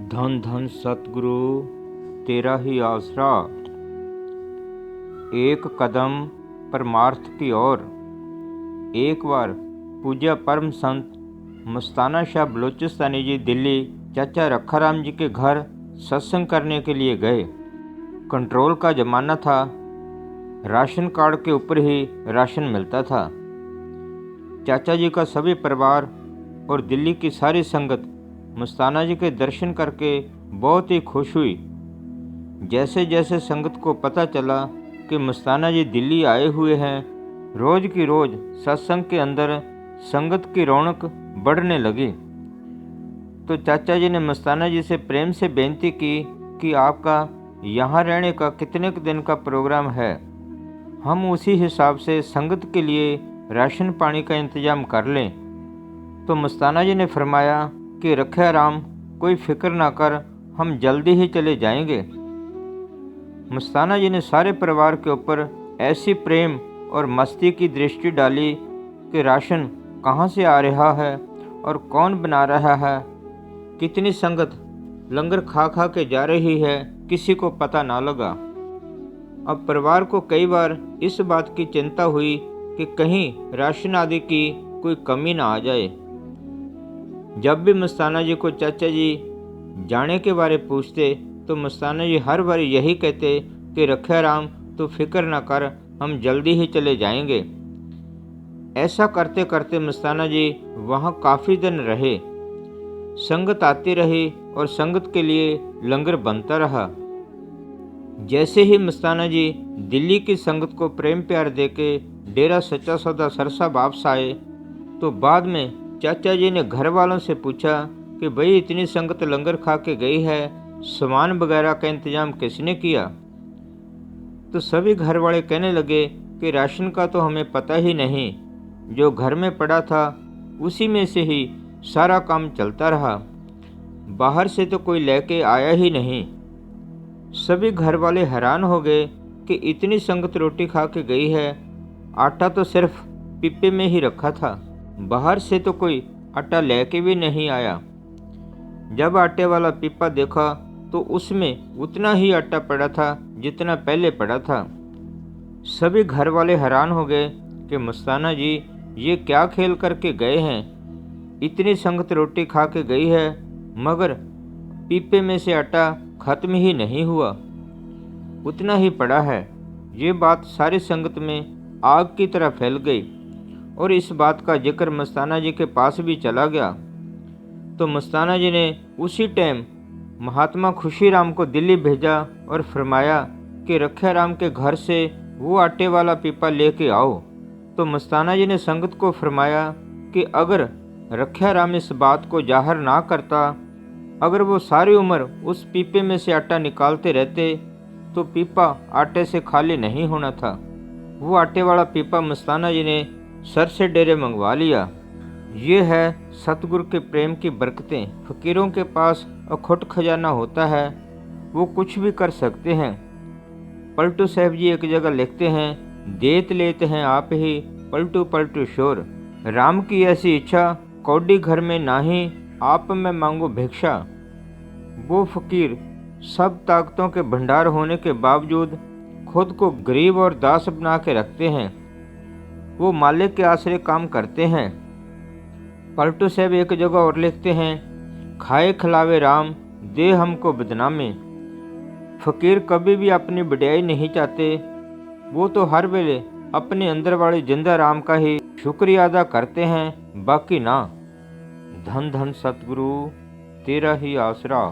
धन धन सतगुरु तेरा ही आसरा। एक कदम परमार्थ की ओर। एक बार पूज्य परम संत मस्ताना शाह बलोचिस्तानी जी दिल्ली चाचा रखाराम जी के घर सत्संग करने के लिए गए। कंट्रोल का ज़माना था, राशन कार्ड के ऊपर ही राशन मिलता था। चाचा जी का सभी परिवार और दिल्ली की सारी संगत मस्ताना जी के दर्शन करके बहुत ही खुश हुई। जैसे जैसे संगत को पता चला कि मस्ताना जी दिल्ली आए हुए हैं, रोज की रोज सत्संग के अंदर संगत की रौनक बढ़ने लगी। तो चाचा जी ने मस्ताना जी से प्रेम से बेनती की कि आपका यहाँ रहने का कितने दिन का प्रोग्राम है, हम उसी हिसाब से संगत के लिए राशन पानी का इंतजाम कर लें। तो मस्ताना जी ने फरमाया कि रखिया राम, कोई फिक्र ना कर, हम जल्दी ही चले जाएंगे। मस्ताना जी ने सारे परिवार के ऊपर ऐसी प्रेम और मस्ती की दृष्टि डाली कि राशन कहाँ से आ रहा है और कौन बना रहा है, कितनी संगत लंगर खा खा के जा रही है, किसी को पता ना लगा। अब परिवार को कई बार इस बात की चिंता हुई कि कहीं राशन आदि की कोई कमी ना आ जाए। जब भी मस्ताना जी को चाचा जी जाने के बारे पूछते तो मस्ताना जी हर बार यही कहते कि रखिया राम, तू फिक्र ना कर, हम जल्दी ही चले जाएंगे। ऐसा करते करते मस्ताना जी वहाँ काफ़ी दिन रहे। संगत आती रही और संगत के लिए लंगर बनता रहा। जैसे ही मस्ताना जी दिल्ली की संगत को प्रेम प्यार देके डेरा सच्चा सौदा सरसा वापस आए, तो बाद में चाचा जी ने घर वालों से पूछा कि भाई इतनी संगत लंगर खा के गई है, सामान वगैरह का इंतजाम किसने किया। तो सभी घर वाले कहने लगे कि राशन का तो हमें पता ही नहीं, जो घर में पड़ा था उसी में से ही सारा काम चलता रहा, बाहर से तो कोई लेके आया ही नहीं। सभी घर वाले हैरान हो गए कि इतनी संगत रोटी खा के गई है, आटा तो सिर्फ पिप्पे में ही रखा था, बाहर से तो कोई आटा लेके भी नहीं आया। जब आटे वाला पिप्पा देखा तो उसमें उतना ही आटा पड़ा था जितना पहले पड़ा था। सभी घर वाले हैरान हो गए कि मस्ताना जी ये क्या खेल करके गए हैं, इतनी संगत रोटी खा के गई है मगर पिप्पे में से आटा खत्म ही नहीं हुआ, उतना ही पड़ा है। ये बात सारी संगत में आग की तरह फैल गई और इस बात का जिक्र मस्ताना जी के पास भी चला गया। तो मस्ताना जी ने उसी टाइम महात्मा खुशीराम को दिल्ली भेजा और फरमाया कि रखिया राम के घर से वो आटे वाला पीपा लेके आओ। तो मस्ताना जी ने संगत को फरमाया कि अगर रखिया राम इस बात को जाहिर ना करता, अगर वो सारी उम्र उस पीपे में से आटा निकालते रहते तो पीपा आटे से खाली नहीं होना था। वो आटे वाला पीपा मस्ताना जी ने सर से डेरे मंगवा लिया। ये है सतगुरु के प्रेम की बरकतें। फकीरों के पास अखुट खजाना होता है, वो कुछ भी कर सकते हैं। पलटू साहब जी एक जगह लिखते हैं, देत लेते हैं आप ही पलटू पलटू शोर। राम की ऐसी इच्छा कौडी घर में नाही, आप में मांगो भिक्षा। वो फकीर सब ताकतों के भंडार होने के बावजूद खुद को गरीब और दास बना के रखते हैं। वो मालिक के आश्रय काम करते हैं। पलटू साहब एक जगह और लिखते हैं, खाए खिलावे राम, दे हमको बदनामी। फकीर कभी भी अपनी बढ़ाई नहीं चाहते, वो तो हर वेले अपने अंदर वाले जिंदा राम का ही शुक्रिया अदा करते हैं, बाकी ना। धन धन सतगुरु तेरा ही आसरा।